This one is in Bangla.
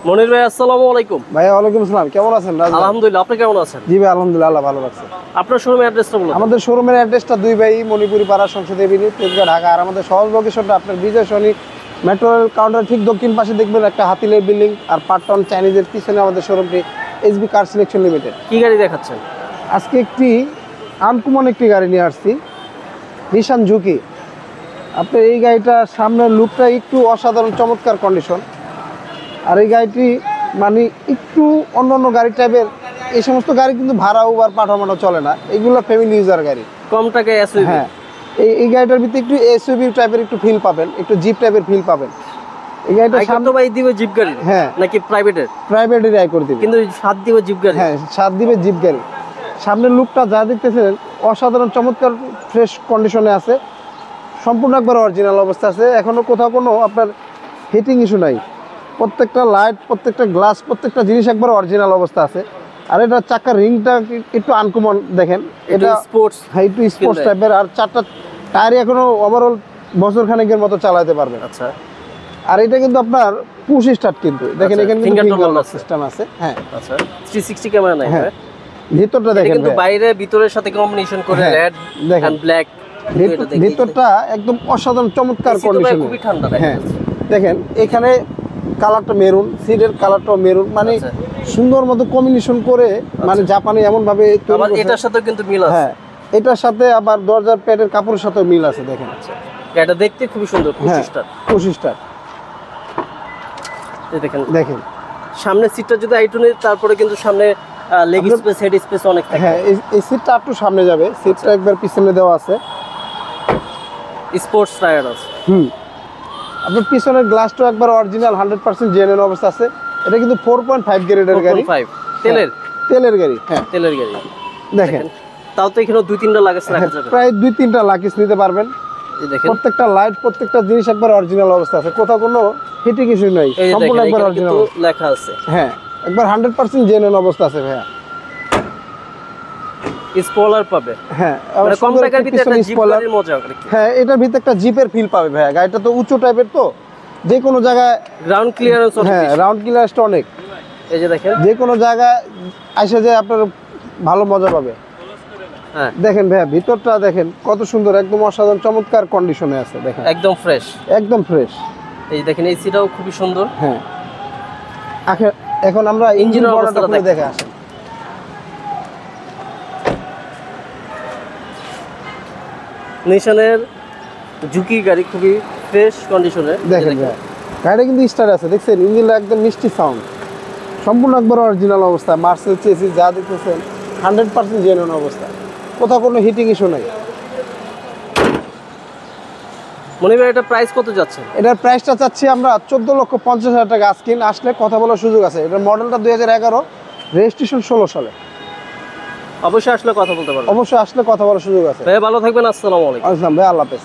মনির ভাই আসসালামু আলাইকুম। ভাই ওয়ালাইকুম আসসালাম, কেমন আছেন? আলহামদুলিল্লাহ, আপনি কেমন আছেন? জি ভাই আলহামদুলিল্লাহ, আল্লাহ ভালো রাখছে। আপনার শোরুমের অ্যাড্রেসটা বলুন। আমাদের শোরুমের অ্যাড্রেসটা দুই ভাই মণিপুরি পাড়া সংসদ এভিনিউ, তেজগাঁ, ঢাকা। আর আমাদের সহজ লোকেশনটা আপনার বিজয় সৈনিক মেট্রো রেল কাউন্টার ঠিক দক্ষিণ পাশে দেখবেন একটা হাতিলের বিল্ডিং, আর পাটন চাইনিজের পিছনে আমাদের শোরুমটি এসবি কার সিলেকশন লিমিটেড। কি গাড়ি দেখাচ্ছেন? আজকে একটি আনকমন একটি গাড়ি নিয়ে আসছি, নিশান ঝুঁকি। আপনার এই গাড়িটার সামনের লুকটা একটু অসাধারণ চমৎকার কন্ডিশন। আর এই গাড়িটি মানে একটু অন্য অন্য গাড়ি টাইপের, এই সমস্ত গাড়ি কিন্তু ভাড়া উবার পাঠানো চলে না, এগুলো ফ্যামিলি ইউজার গাড়ি। কম টাকায় এসইউভি। হ্যাঁ, এই গাড়িটার ভিতরে একটু এসইউভি টাইপের একটু ফিল পাবেন, একটু জিপ টাইপের ফিল পাবেন। এই গাড়িটা সামনে ভাই দিবে জিপ গাড়ি, হ্যাঁ নাকি প্রাইভেটের? প্রাইভেটের আয় করে দিবে, কিন্তু সাত দিবে জিপ গাড়ি। হ্যাঁ 7 দিবে জিপ গাড়ি। সামনের লুকটা যা দেখতেছেন অসাধারণ চমৎকার ফ্রেশ কন্ডিশনে আছে, সম্পূর্ণ একবার অরিজিনাল অবস্থা আছে। এখনো কোথাও কোনো আপনার হিটিং ইস্যু নাই। প্রত্যেকটা লাইট, প্রত্যেকটা গ্লাস, প্রত্যেকটা জিনিস একবার অরিজিনাল অবস্থা আছে। আর এটা চাকার রিংটা একটু আনকমন দেখেন, এটা স্পোর্টস, হ্যাঁ একটু স্পোর্টস টাইপের। আর 4টা টায়ার এখনো ওভারঅল বছর খানেকের মতো চালাতে পারবেন। আচ্ছা। আর এটা কিন্তু আপনার পুশ স্টার্ট, কিন্তু দেখেন আচ্ছা, এখানে finger ফিঙ্গার locks লক আছে। সিস্টেম আছে। হ্যাঁ আচ্ছা, 360 ক্যামেরা নাই। হ্যাঁ, হ্যাঁ, ভিতরটা এটা দেখেন কিন্তু ভাই। বাইরে ভিতরের সাথে কম্বিনেশন করে হ্যাঁ, রেড দেখেন। And black. ভিতরটা একদম অসাধারণ চমৎকার কন্ডিশন। খুবই ঠান্ডা দেখা হ্যাঁ যাচ্ছে। দেখেন এখানে কালারটা মেরুন, সিটের কালারটাও মেরুন, মানে আচ্ছা। সুন্দর মতো কম্বিনেশন করে, মানে জাপানি এমন ভাবে তৈরি আবার করছে। এটার সাথে কিন্তু মিল আছে। হ্যাঁ, এটার সাথে আবার দরজার প্যাডের কাপড়ের সাথে মিল আছে দেখেন। আচ্ছা, এটা দেখতে খুবই সুন্দর। হ্যাঁ 25টা 25টা এই দেখেন। দেখেন। সামনে সিটটা যদি আইটুনের, তারপরে কিন্তু সামনে লেগ স্পেস, হেড স্পেস অনেক থাকে। হ্যাঁ, এই সিটটা একটু সামনে যাবে, সিটটা একবার পিছনে দেওয়া আছে। স্পোর্টস টায়ার আছে। আপনার পিছনের গ্লাসটা একবার অরিজিনাল 100% জেনুইন অবস্থা আছে। এটা কিন্তু 4.5 গ্রেডের গাড়ি, 4.5 তেলের তেলের গাড়ি। হ্যাঁ তেলের গাড়ি দেখেন, তাও তো এখানে 2-3টা লাগেজ রাখা যাবে। প্রায় 2-3টা লাকিস নিতে পারবেন। এই দেখেন, প্রত্যেকটা লাইট, প্রত্যেকটা জিনিস একবার অরিজিনাল অবস্থা আছে, কোথাও কোনো হিটিং ইস্যু নাই, এই যে সম্পূর্ণ দেখেন একবার এখানে অরিজিনাল। কিন্তু লেখা আছে। হ্যাঁ একবার 100% জেনুইন অবস্থা আছে ভাইয়া। স্পয়লার পাবে। হ্যাঁ, মানে কম সুন্দর টাকার একটা ভিতরে একটা পিছনে জিপ spoiler। গাড়ির মজা আর কি। হ্যাঁ, এটার ভিতরে একটা জিপের ফিল পাবে ভাইয়া। গাড়িটা তো উঁচু টাইপের, তো যে কোনো জায়গায় গ্রাউন্ড ক্লিয়ারেন্স অনেক হ্যাঁ বেশি। রাউন্ড ক্লিয়ারেন্সটা অনেক। এই যে দেখেন, যে কোনো জায়গায় আসে যে আপনার ভালো মজা পাবে। হ্যাঁ দেখেন ভাইয়া, ভিতরটা দেখেন কত সুন্দর, একদম অসাধারণ চমৎকার কন্ডিশনে আছে দেখেন, একদম ফ্রেশ। একদম ফ্রেশ। এই দেখেন এসিটাও খুবই সুন্দর। হ্যাঁ, এখন আমরা ইঞ্জিন বর্ণনাটা খুলে দেখে আসি। নিশানের ঝুঁকি গাড়ি খুবই ফ্রেশ কন্ডিশনে। দেখেন ভাইয়া, গাড়িটা কিন্তু স্টার্ট আছে, দেখছেন ইঞ্জিনটা একদম মিষ্টি সাউন্ড, সম্পূর্ণ একবার অরিজিনাল অবস্থা। মার্সেল চেসি যা দেখতেছেন 100% জেনুইন অবস্থা, কোথাও কোনো হিটিং ইস্যু নাই। মনে হয় এটা প্রাইস কত যাচ্ছে? এটার প্রাইসটা চাচ্ছি আমরা 14,50,000 টাকা। আজকিন আসলে কথা বলার সুযোগ আছে। এটার মডেলটা 2011, রেজিস্ট্রেশন 16 সালে। অবশ্যই আসলে কথা বলতে পারবেন। অবশ্যই আসলে কথা বলার সুযোগ আছে। ভাই ভালো থাকবেন, আসসালামু আলাইকুম। আসলাম ভাই, আল্লাহ হাফেজ।